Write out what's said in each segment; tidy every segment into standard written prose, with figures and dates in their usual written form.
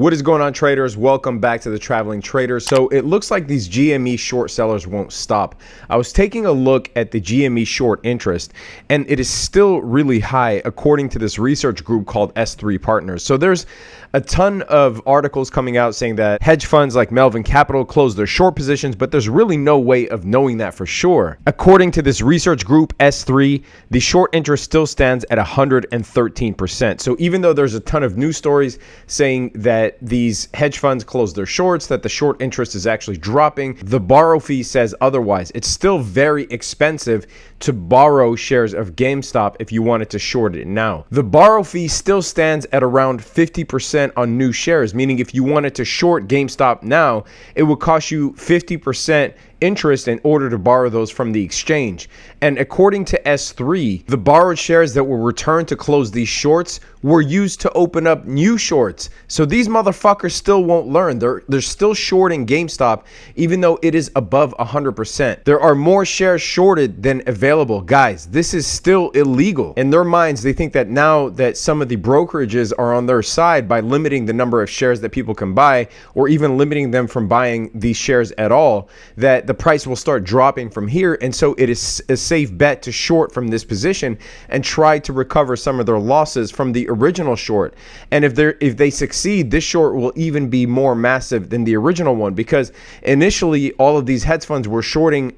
What is going on, traders? Welcome back to the Traveling Trader. So it looks like these GME short sellers won't stop. I was taking a look at the GME short interest, and it is still really high according to this research group called S3 Partners. So there's a ton of articles coming out saying that hedge funds like Melvin Capital closed their short positions, but there's really no way of knowing that for sure. According to this research group, S3, the short interest still stands at 113%. So even though there's a ton of news stories saying that these hedge funds closed their shorts, that the short interest is actually dropping, the borrow fee says otherwise. It's still very expensive to borrow shares of Gamestop if you wanted to short it now. The borrow fee still stands at around 50% on new shares, meaning if you wanted to short GameStop now, it would cost you 50% interest in order to borrow those from the exchange. And according to S3, the borrowed shares that were returned to close these shorts were used to open up new shorts. So these motherfuckers still won't learn. They're still shorting GameStop even though it is above 100%. There are more shares shorted than available. Guys, this is still illegal. In their minds, they think that now that some of the brokerages are on their side by limiting the number of shares that people can buy, or even limiting them from buying these shares at all, that the price will start dropping from here. And so it is a safe bet to short from this position and try to recover some of their losses from the original short. And if they succeed, this short will even be more massive than the original one, because initially all of these hedge funds were shorting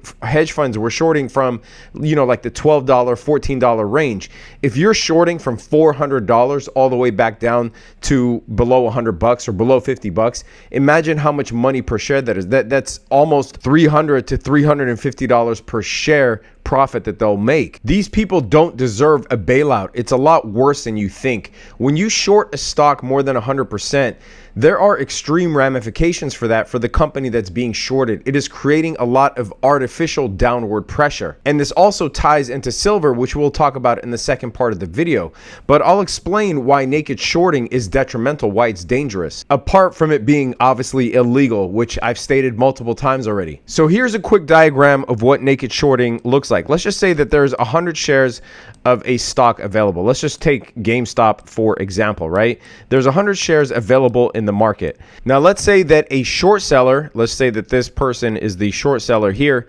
from, you know, like the $12, $14 range. If you're shorting from $400 all the way back down to below $100 or below $50, imagine how much money per share that is. That's almost $300 to $350 per share profit that they'll make. These people don't deserve a bailout. It's a lot worse than you think. When you short a stock more than 100%, there are extreme ramifications for that for the company that's being shorted. It is creating a lot of artificial downward pressure. And this also ties into silver, which we'll talk about in the second part of the video. But I'll explain why naked shorting is detrimental, why it's dangerous, apart from it being obviously illegal, which I've stated multiple times already. So here's a quick diagram of what naked shorting looks like. Let's just say that there's 100 shares of a stock available. Let's just take GameStop for example, right? There's 100 shares available in the market. Now let's say that a short seller, let's say that this person is the short seller here.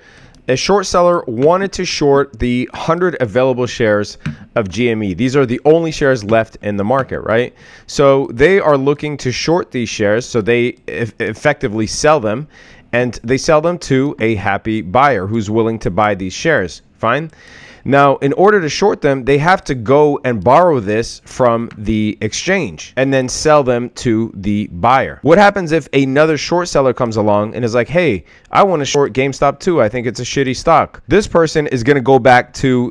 A short seller wanted to short the 100 available shares of GME. These are the only shares left in the market, right? So they are looking to short these shares, so they effectively sell them, and they sell them to a happy buyer who's willing to buy these shares. Fine. Now, in order to short them, they have to go and borrow this from the exchange and then sell them to the buyer. What happens if another short seller comes along and is like, hey, I want to short GameStop too. I think it's a shitty stock. This person is going to go back to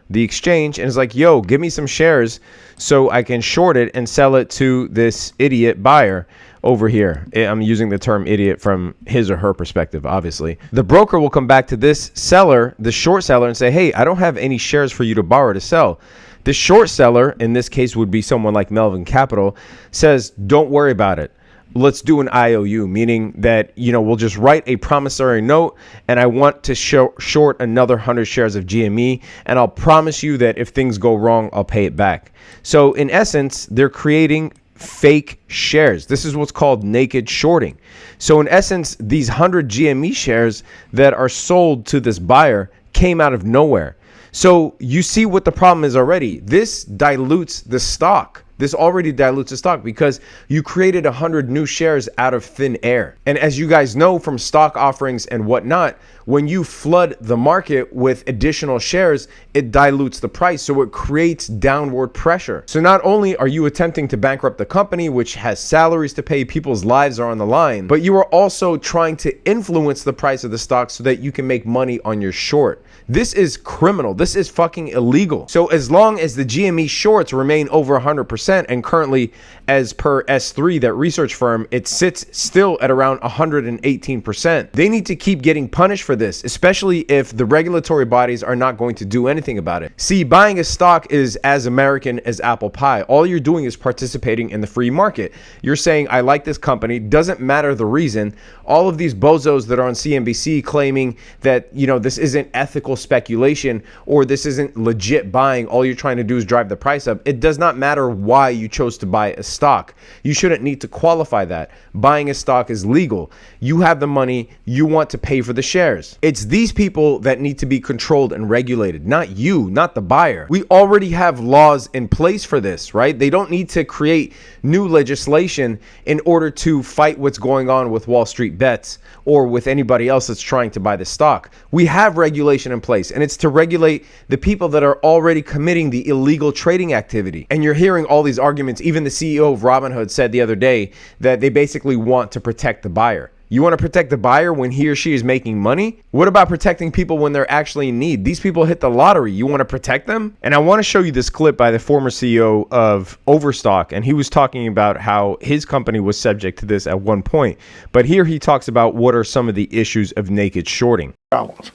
the exchange, and is like, yo, give me some shares so I can short it and sell it to this idiot buyer over here. I'm using the term idiot from his or her perspective, obviously. The broker will come back to this seller, the short seller, and say, hey, I don't have any shares for you to borrow to sell. The short seller, in this case would be someone like Melvin Capital, says, don't worry about it. Let's do an IOU, meaning that, you know, we'll just write a promissory note, and I want to short another 100 shares of GME, and I'll promise you that if things go wrong, I'll pay it back. So in essence, they're creating fake shares. This is what's called naked shorting. So in essence, these 100 GME shares that are sold to this buyer came out of nowhere. So you see what the problem is already. This dilutes the stock. This already dilutes the stock because you created 100 new shares out of thin air. And as you guys know from stock offerings and whatnot, when you flood the market with additional shares, it dilutes the price. So it creates downward pressure. So not only are you attempting to bankrupt the company, which has salaries to pay, people's lives are on the line, but you are also trying to influence the price of the stock so that you can make money on your short. This is criminal. This is fucking illegal. So as long as the GME shorts remain over 100%, and currently, as per S3, that research firm, it sits still at around 118%. They need to keep getting punished for this, especially if the regulatory bodies are not going to do anything about it. See, buying a stock is as American as apple pie. All you're doing is participating in the free market. You're saying, I like this company, doesn't matter the reason. All of these bozos that are on CNBC claiming that, you know, this isn't ethical speculation or this isn't legit buying, all you're trying to do is drive the price up. It does not matter why why you chose to buy a stock. You shouldn't need to qualify that. Buying a stock is legal. You have the money, you want to pay for the shares. It's these people that need to be controlled and regulated, not you, not the buyer. We already have laws in place for this, right? They don't need to create new legislation in order to fight what's going on with Wallstreetbets or with anybody else that's trying to buy the stock. We have regulation in place, and it's to regulate the people that are already committing the illegal trading activity. And you're hearing all these arguments. Even the CEO of Robinhood said the other day that they basically want to protect the buyer. You want to protect the buyer when he or she is making money? What about protecting people when they're actually in need? These people hit the lottery. You want to protect them? And I want to show you this clip by the former CEO of Overstock, and he was talking about how his company was subject to this at one point. But here he talks about what are some of the issues of naked shorting. Problems.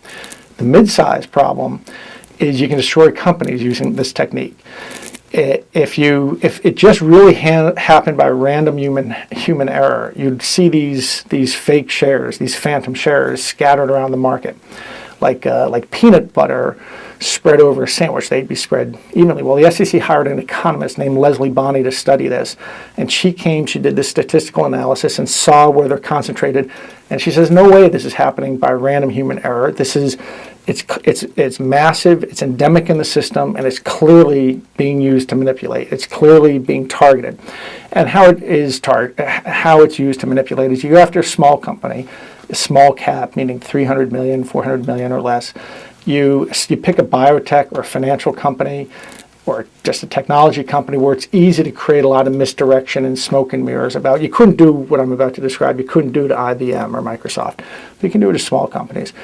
The mid-size problem is you can destroy companies using this technique. If it just really happened by random human error, you'd see these fake shares, these phantom shares scattered around the market, like peanut butter spread over a sandwich. They'd be spread evenly. Well, the SEC hired an economist named Leslie Bonney to study this, and she did this statistical analysis and saw where they're concentrated, and she says, no way this is happening by random human error. It's massive, it's endemic in the system, and it's clearly being used to manipulate. It's clearly being targeted. And how it's used to manipulate is you go after a small company, a small cap, meaning 300 million, 400 million or less. You pick a biotech or a financial company or just a technology company where it's easy to create a lot of misdirection and smoke and mirrors about. You couldn't do what I'm about to describe. You couldn't do to IBM or Microsoft. But you can do it to small companies.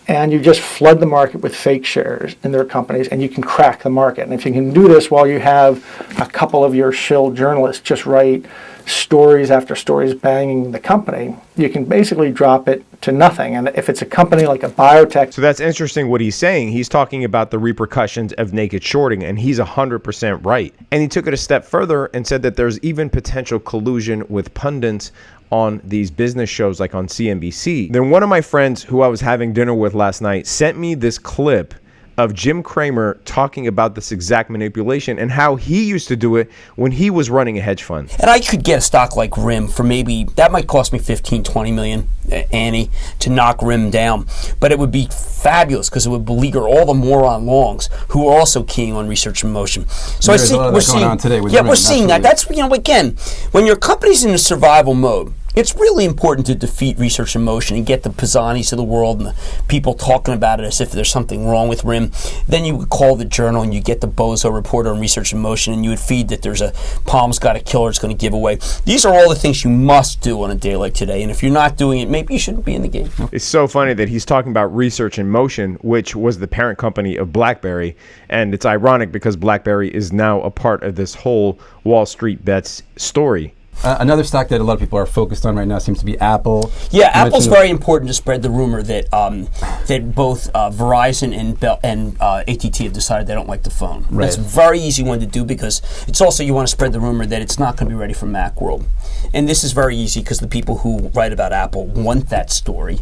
And you just flood the market with fake shares in their companies, and you can crack the market. And if you can do this while you have a couple of your shill journalists just write stories after stories banging the company, you can basically drop it to nothing. And if it's a company like a biotech. So that's interesting what he's saying. He's talking about the repercussions of naked shorting, and he's 100% right. And he took it a step further and said that there's even potential collusion with pundits on these business shows like on CNBC. Then one of my friends who I was having dinner with last night sent me this clip of Jim Cramer talking about this exact manipulation and how he used to do it when he was running a hedge fund. And I could get a stock like RIM for maybe, that might cost me 15, 20 million, Annie, to knock RIM down. But it would be fabulous because it would beleaguer all the moron longs who are also keying on research and motion. So we're seeing on today with RIM, we're seeing that. That's, again, when your company's in a survival mode, it's really important to defeat research in motion and get the Pisanis of the world and the people talking about it as if there's something wrong with RIM. Then you would call the journal and you get the bozo reporter on research in motion, and you would feed that there's a Palm's got a killer it's going to give away. These are all the things you must do on a day like today, and if you're not doing it, maybe you shouldn't be in the game. It's so funny that he's talking about research in motion, which was the parent company of BlackBerry, and it's ironic because BlackBerry is now a part of this whole Wallstreetbets story. Another stock that a lot of people are focused on right now seems to be Apple. Yeah, Apple's very important to spread the rumor that that both Verizon and AT&T have decided they don't like the phone. Right. That's a very easy one to do because it's also you want to spread the rumor that it's not going to be ready for Macworld. And this is very easy because the people who write about Apple want that story.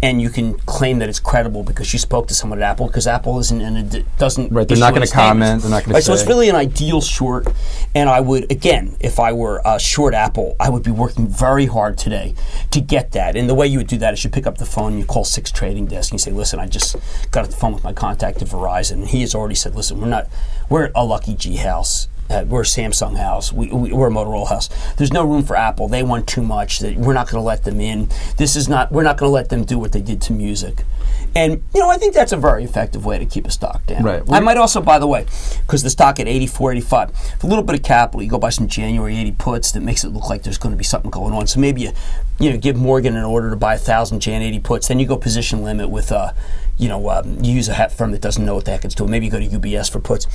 And you can claim that it's credible because you spoke to someone at Apple, because Apple isn't and it doesn't. Right, they're not going to comment. They're not going to say. So it's really an ideal short. And I would, again, if I were short Apple, I would be working very hard today to get that. And the way you would do that is you pick up the phone, you call 6 trading desks, and you say, "Listen, I just got off the phone with my contact at Verizon, and he has already said, listen, we're a Lucky G house." We're a Samsung house. We're a Motorola house. There's no room for Apple. They want too much. We're not going to let them in. We're not going to let them do what they did to music. And, I think that's a very effective way to keep a stock down. Right. I might also, by the way, because the stock at 84, 85, with a little bit of capital, you go buy some January 80 puts that makes it look like there's going to be something going on. So maybe you give Morgan an order to buy 1,000 Jan 80 puts. Then you go position limit with you use a firm that doesn't know what the heck it's doing. Maybe you go to UBS for puts.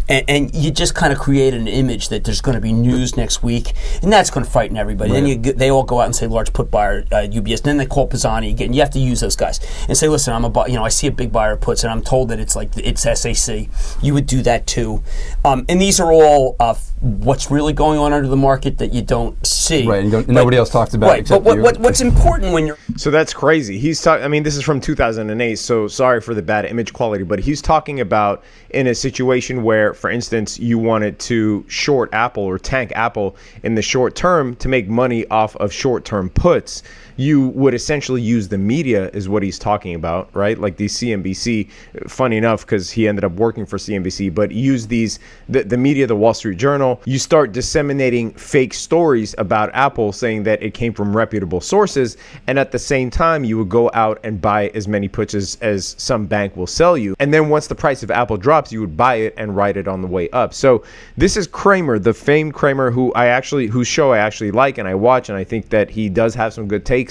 And you just kind of create an image that there's going to be news next week, and that's going to frighten everybody. Right. Then they all go out and say large put buyer UBS. And then they call Pisani again. You have to use those guys and say, listen, I see a big buyer of puts, and I'm told that it's SAC. You would do that too. And these are all what's really going on under the market that you don't see. Right, and nobody else talks about it. Right, but what's important when you're... So that's crazy. He's talking, this is from 2008, so sorry for the bad image quality, but he's talking about in a situation where, for instance, you wanted to short Apple or tank Apple in the short term to make money off of short-term puts. You would essentially use the media is what he's talking about, right? Like these CNBC, funny enough, because he ended up working for CNBC, but use these, the media, the Wall Street Journal, you start disseminating fake stories about Apple saying that it came from reputable sources. And at the same time, you would go out and buy as many puts as some bank will sell you. And then once the price of Apple drops, you would buy it and ride it on the way up. So this is Cramer, the famed Cramer, whose show I actually like and I watch, and I think that he does have some good takes,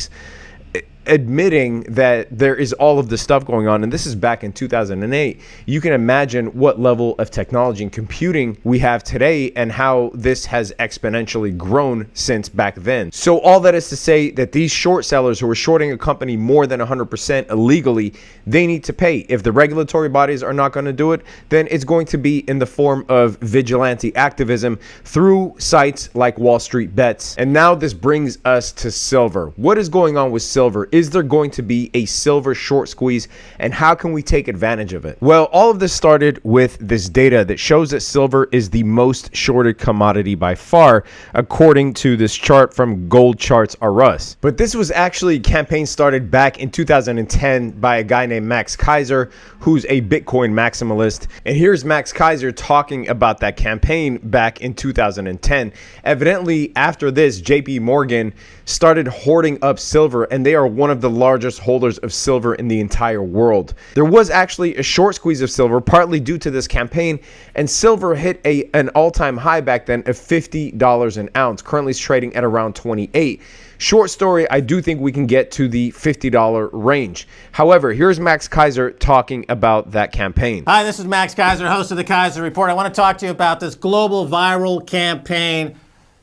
admitting that there is all of this stuff going on, and this is back in 2008. You can imagine what level of technology and computing we have today and how this has exponentially grown since back then. So all that is to say that these short sellers who are shorting a company more than 100% illegally, they need to pay. If the regulatory bodies are not going to do it, then it's going to be in the form of vigilante activism through sites like Wallstreetbets. And now this brings us to silver. What is going on with silver? Is there going to be a silver short squeeze, and how can we take advantage of it? Well, all of this started with this data that shows that silver is the most shorted commodity by far, according to this chart from Gold Charts R Us. But this was actually a campaign started back in 2010 by a guy named Max Keiser, who's a Bitcoin maximalist. And here's Max Keiser talking about that campaign back in 2010. Evidently, after this, JP Morgan started hoarding up silver, and they are one of the largest holders of silver in the entire world. There was actually a short squeeze of silver, partly due to this campaign, and silver hit an all-time high back then of $50 an ounce. Currently it's trading at around 28. Short story, I do think we can get to the $50 range. However, here's Max Keiser talking about that campaign. Hi, this is Max Keiser, host of the Keiser Report. I want to talk to you about this global viral campaign,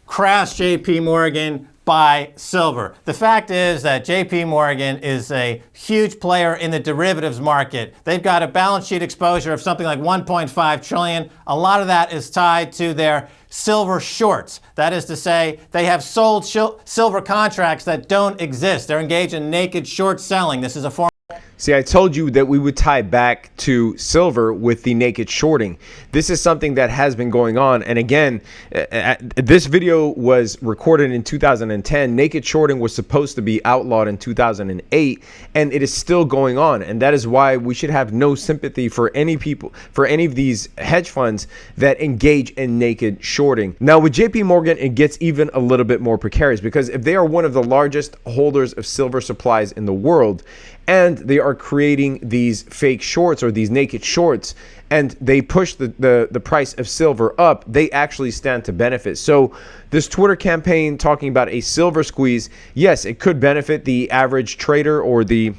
Crash JP Morgan, buy silver. The fact is that JP Morgan is a huge player in the derivatives market. They've got a balance sheet exposure of something like 1.5 trillion. A lot of that is tied to their silver shorts. That is to say, they have sold silver contracts that don't exist. They're engaged in naked short selling. This is a form. See, I told you that we would tie back to silver with the naked shorting. This is something that has been going on. And again, this video was recorded in 2010. Naked shorting was supposed to be outlawed in 2008, and it is still going on. And that is why we should have no sympathy for any people, for any of these hedge funds that engage in naked shorting. Now, with JP Morgan, it gets even a little bit more precarious, because if they are one of the largest holders of silver supplies in the world, and they are creating these fake shorts or these naked shorts, and they push the price of silver up, they actually stand to benefit. So this Twitter campaign talking about a silver squeeze, yes, it could benefit the average trader or the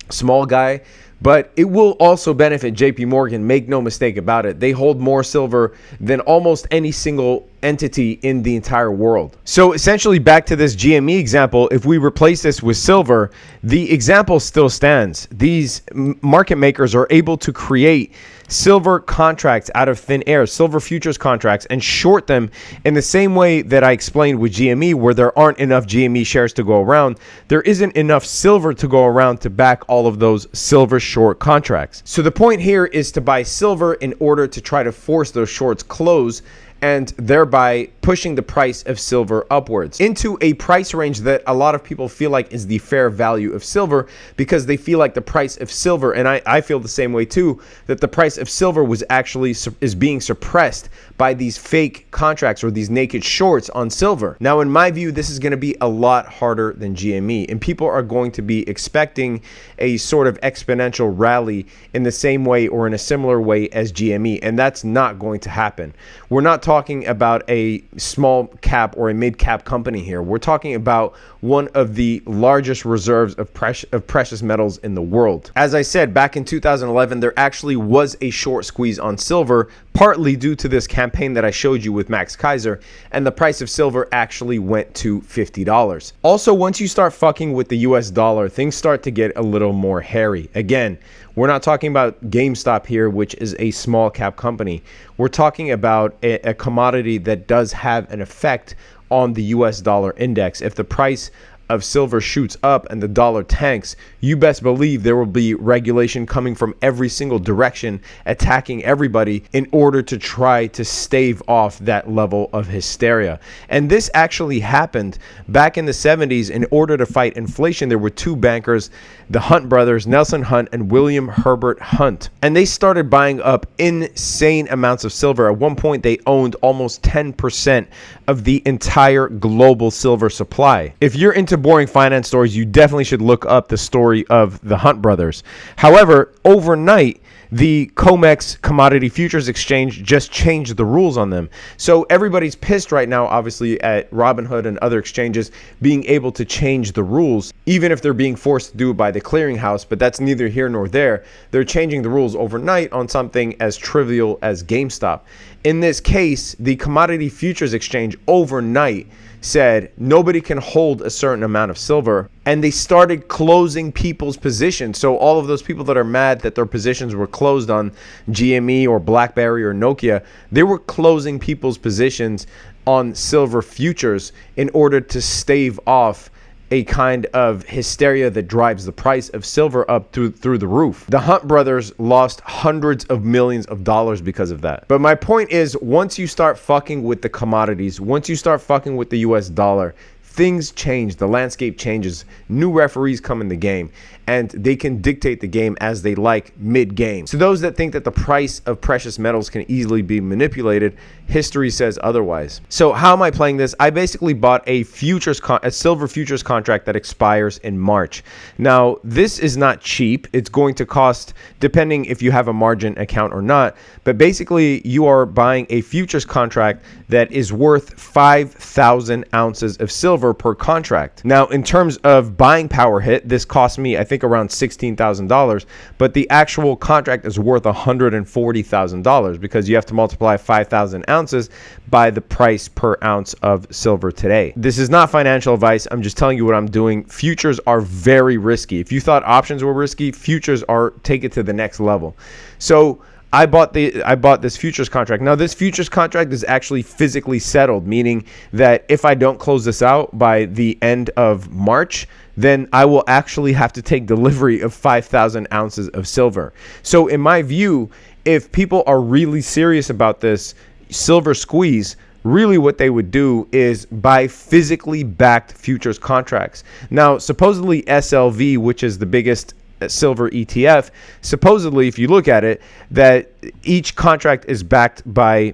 small guy, but it will also benefit JP Morgan. Make no mistake about it. They hold more silver than almost any single entity in the entire world. So essentially, back to this GME example, if we replace this with silver, the example still stands. These market makers are able to create silver contracts out of thin air, silver futures contracts, and short them in the same way that I explained with GME, where there aren't enough GME shares to go around. There isn't enough silver to go around to back all of those silver short contracts. So the point here is to buy silver in order to try to force those shorts close, and thereby pushing the price of silver upwards into a price range that a lot of people feel like is the fair value of silver, because they feel like the price of silver, and I feel the same way too, that the price of silver was actually is being suppressed by these fake contracts or these naked shorts on silver. Now, in my view, this is going to be a lot harder than GME, and people are going to be expecting a sort of exponential rally in the same way or in a similar way as GME, and that's not going to happen. We're not talking about a small cap or a mid cap company here. We're talking about one of the largest reserves of precious metals in the world. As I said, back in 2011, there actually was a short squeeze on silver, partly due to this campaign that I showed you with Max Keiser, and the price of silver actually went to $50. Also, once you start fucking with the US dollar, things start to get a little more hairy. Again, we're not talking about Gamestop here, which is a small cap company. We're talking about a commodity that does have an effect on the US dollar index. If the price of silver shoots up and the dollar tanks, you best believe there will be regulation coming from every single direction, attacking everybody in order to try to stave off that level of hysteria. And this actually happened back in the 70s. In order to fight inflation, there were two bankers, the Hunt brothers, Nelson Hunt and William Herbert Hunt. And they started buying up insane amounts of silver. At one point, they owned almost 10% of the entire global silver supply. If you're into boring finance stories, you definitely should look up the story of the Hunt brothers. However, overnight, the COMEX Commodity Futures Exchange just changed the rules on them. So everybody's pissed right now, obviously, at Robinhood and other exchanges being able to change the rules, even if they're being forced to do it by the clearinghouse. But that's neither here nor there. They're changing the rules overnight on something as trivial as GameStop. In this case, the Commodity Futures Exchange overnight said nobody can hold a certain amount of silver, and they started closing people's positions. So all of those people that are mad that their positions were closed on GME or BlackBerry or Nokia, they were closing people's positions on silver futures in order to stave off a kind of hysteria that drives the price of silver up through the roof. The Hunt brothers lost hundreds of millions of dollars because of that. But my point is, once you start fucking with the commodities, once you start fucking with the US dollar, things change, the landscape changes, new referees come in the game, and they can dictate the game as they like mid-game. So those that think that the price of precious metals can easily be manipulated, history says otherwise. So how am I playing this? I basically bought a silver futures contract that expires in March. Now, this is not cheap. It's going to cost, depending if you have a margin account or not, but basically you are buying a futures contract that is worth 5,000 ounces of silver per contract. Now, in terms of buying power hit, this cost me, I think, around $16,000, but the actual contract is worth $140,000 because you have to multiply 5,000 ounces by the price per ounce of silver today. This is not financial advice. I'm just telling you what I'm doing. Futures are very risky. If you thought options were risky, futures take it to the next level. So I bought this futures contract. Now, this futures contract is actually physically settled, meaning that if I don't close this out by the end of March, then I will actually have to take delivery of 5,000 ounces of silver. So in my view, if people are really serious about this silver squeeze, really what they would do is buy physically backed futures contracts. Now, supposedly SLV, which is the biggest silver ETF, supposedly, if you look at it, that each contract is backed by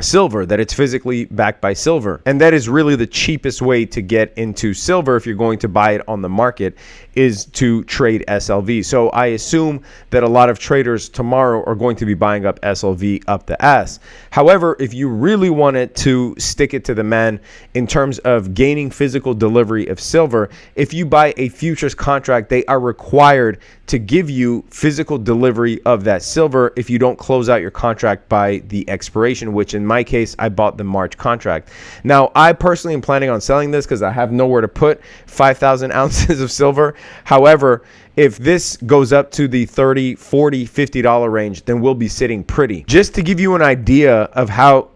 silver, that it's physically backed by silver. And that is really the cheapest way to get into silver if you're going to buy it on the market, is to trade SLV. So I assume that a lot of traders tomorrow are going to be buying up SLV up the ass. However, if you really wanted to stick it to the man in terms of gaining physical delivery of silver, if you buy a futures contract, they are required to give you physical delivery of that silver if you don't close out your contract by the expiration, which in my case, I bought the March contract. Now, I personally am planning on selling this because I have nowhere to put 5,000 ounces of silver. How if this goes up to the $30, $40, $50 range, then we'll be sitting pretty. Just to give you an idea of how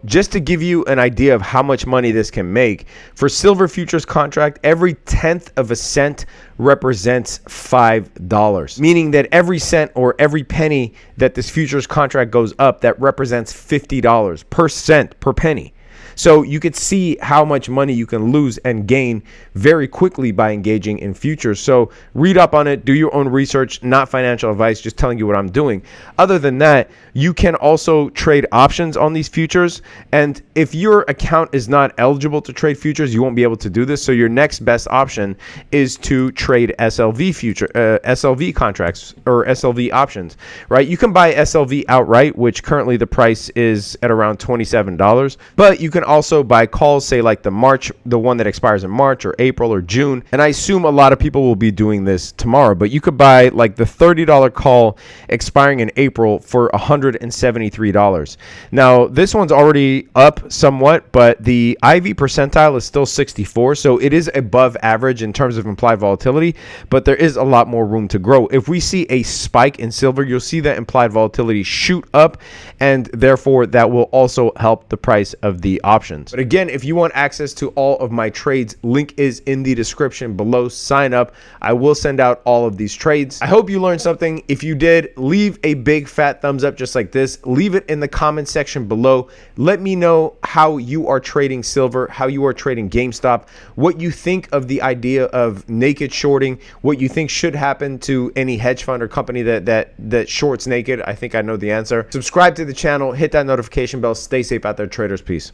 much money this can make, for silver futures contract, every 1/10 of a cent represents $5, meaning that every cent or every penny that this futures contract goes up, that represents $50 per cent per penny. So you could see how much money you can lose and gain very quickly by engaging in futures. So read up on it, do your own research, not financial advice, just telling you what I'm doing. Other than that, you can also trade options on these futures. And if your account is not eligible to trade futures, you won't be able to do this. So your next best option is to trade SLV contracts or SLV options, right? You can buy SLV outright, which currently the price is at around $27, but you can also buy calls, say like the one that expires in March or April or June. And I assume a lot of people will be doing this tomorrow, but you could buy like the $30 call expiring in April for $173. Now, this one's already up somewhat, but the IV percentile is still 64. So it is above average in terms of implied volatility, but there is a lot more room to grow. If we see a spike in silver, you'll see that implied volatility shoot up, and therefore that will also help the price of the options. But again, if you want access to all of my trades, link is in the description below. Sign up. I will send out all of these trades. I hope you learned something. If you did, leave a big fat thumbs up just like this. Leave it in the comment section below. Let me know how you are trading silver, how you are trading GameStop, what you think of the idea of naked shorting, what you think should happen to any hedge fund or company that shorts naked. I think I know the answer. Subscribe to the channel, hit that notification bell. Stay safe out there, traders. Peace.